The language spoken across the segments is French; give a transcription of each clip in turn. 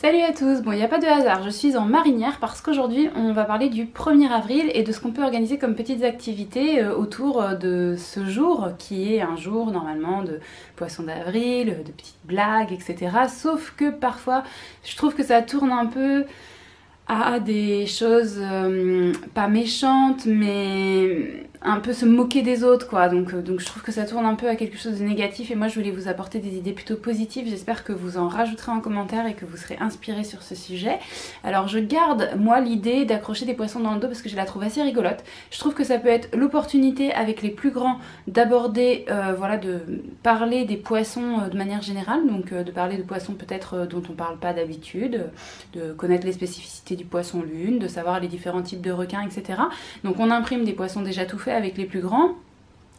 Salut à tous, bon il n'y a pas de hasard, je suis en marinière parce qu'aujourd'hui on va parler du 1er avril et de ce qu'on peut organiser comme petites activités autour de ce jour qui est un jour normalement de poisson d'avril, de petites blagues, etc. Sauf que parfois je trouve que ça tourne un peu à des choses pas méchantes mais un peu se moquer des autres quoi, donc je trouve que ça tourne un peu à quelque chose de négatif et moi je voulais vous apporter des idées plutôt positives. J'espère que vous en rajouterez en commentaire et que vous serez inspirés sur ce sujet. Alors je garde moi l'idée d'accrocher des poissons dans le dos parce que je la trouve assez rigolote. Je trouve que ça peut être l'opportunité avec les plus grands d'aborder, voilà, de parler des poissons de manière générale, donc de parler de poissons peut-être dont on parle pas d'habitude, de connaître les spécificités du poisson lune, de savoir les différents types de requins, etc. Donc on imprime des poissons déjà tout faits avec les plus grands,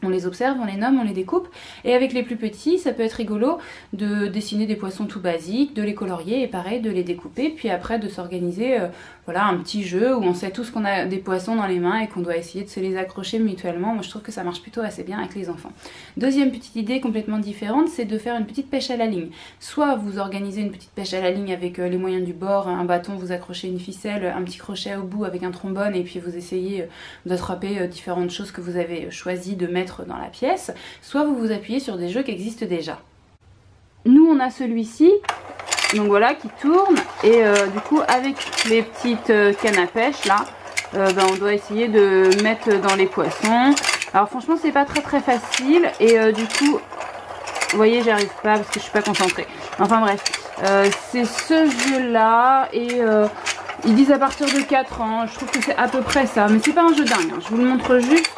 on les observe, on les nomme, on les découpe, et avec les plus petits ça peut être rigolo de dessiner des poissons tout basiques, de les colorier et pareil de les découper, puis après de s'organiser voilà, un petit jeu où on sait tous qu'on a des poissons dans les mains et qu'on doit essayer de se les accrocher mutuellement. Moi je trouve que ça marche plutôt assez bien avec les enfants. Deuxième petite idée complètement différente, c'est de faire une petite pêche à la ligne. Soit vous organisez une petite pêche à la ligne avec les moyens du bord, un bâton, vous accrochez une ficelle, un petit crochet au bout avec un trombone et puis vous essayez d'attraper différentes choses que vous avez choisi de mettre dans la pièce, soit vous vous appuyez sur des jeux qui existent déjà. Nous on a celui-ci, donc voilà, qui tourne et du coup avec les petites cannes à pêche là, on doit essayer de mettre dans les poissons. Alors franchement c'est pas très facile et du coup vous voyez j'y arrive pas parce que je suis pas concentrée. Enfin bref, c'est ce jeu là et ils disent à partir de 4 ans, je trouve que c'est à peu près ça, mais c'est pas un jeu dingue, hein. Je vous le montre juste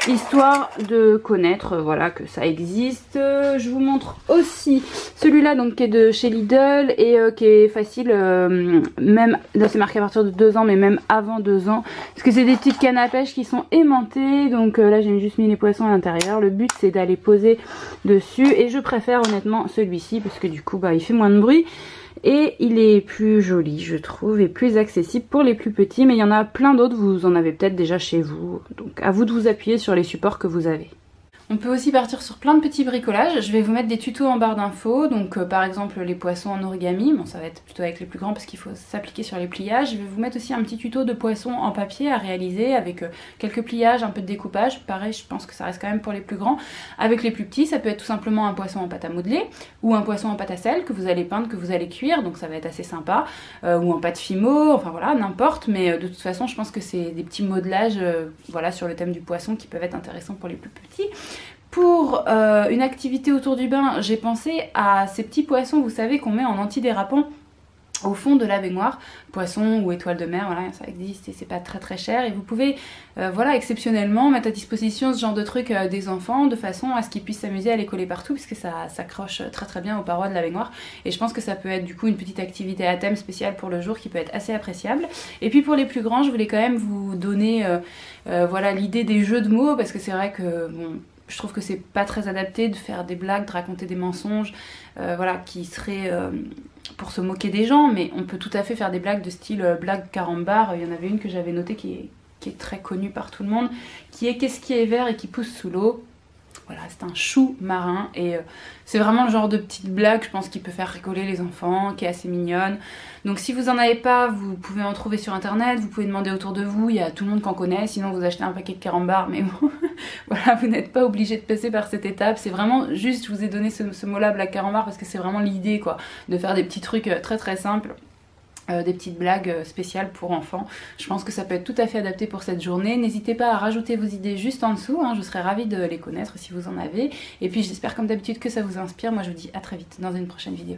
histoire de connaître voilà que ça existe. Je vous montre aussi celui-là donc qui est de chez Lidl et qui est facile, même là c'est marqué à partir de 2 ans mais même avant 2 ans parce que c'est des petites cannes à pêche qui sont aimantées, donc là j'ai juste mis les poissons à l'intérieur. Le but c'est d'aller poser dessus et je préfère honnêtement celui-ci parce que du coup bah il fait moins de bruit et il est plus joli je trouve et plus accessible pour les plus petits, mais il y en a plein d'autres, vous en avez peut-être déjà chez vous, donc à vous de vous appuyer sur les supports que vous avez. On peut aussi partir sur plein de petits bricolages. Je vais vous mettre des tutos en barre d'infos. Donc par exemple les poissons en origami. Bon ça va être plutôt avec les plus grands parce qu'il faut s'appliquer sur les pliages. Je vais vous mettre aussi un petit tuto de poissons en papier à réaliser avec quelques pliages, un peu de découpage. Pareil je pense que ça reste quand même pour les plus grands. Avec les plus petits ça peut être tout simplement un poisson en pâte à modeler ou un poisson en pâte à sel que vous allez peindre, que vous allez cuire. Donc ça va être assez sympa. Ou en pâte fimo, enfin voilà n'importe. Mais de toute façon je pense que c'est des petits modelages voilà, sur le thème du poisson qui peuvent être intéressants pour les plus petits. Pour une activité autour du bain, j'ai pensé à ces petits poissons, vous savez, qu'on met en antidérapant au fond de la baignoire, poisson ou étoile de mer, voilà, ça existe et c'est pas très cher et vous pouvez voilà, exceptionnellement mettre à disposition ce genre de truc des enfants de façon à ce qu'ils puissent s'amuser à les coller partout puisque ça s'accroche très bien aux parois de la baignoire et je pense que ça peut être du coup une petite activité à thème spécial pour le jour qui peut être assez appréciable. Et puis pour les plus grands, je voulais quand même vous donner voilà, l'idée des jeux de mots parce que c'est vrai que bon, je trouve que c'est pas très adapté de faire des blagues, de raconter des mensonges, voilà, qui seraient pour se moquer des gens, mais on peut tout à fait faire des blagues de style blague carambar. Il y en avait une que j'avais notée qui est très connue par tout le monde, qui est qu'est-ce qui est vert et qui pousse sous l'eau. Voilà, c'est un chou marin et c'est vraiment le genre de petite blague, je pense, qui peut faire rigoler les enfants, qui est assez mignonne. Donc si vous en avez pas, vous pouvez en trouver sur internet, vous pouvez demander autour de vous, il y a tout le monde qui en connaît, sinon vous achetez un paquet de carambars, mais bon, voilà, vous n'êtes pas obligé de passer par cette étape. C'est vraiment juste, je vous ai donné ce mot-là, blague carambar, parce que c'est vraiment l'idée quoi, de faire des petits trucs très simples. Des petites blagues spéciales pour enfants. Je pense que ça peut être tout à fait adapté pour cette journée. N'hésitez pas à rajouter vos idées juste en dessous, hein. Je serais ravie de les connaître si vous en avez. Et puis j'espère comme d'habitude que ça vous inspire. Moi je vous dis à très vite dans une prochaine vidéo.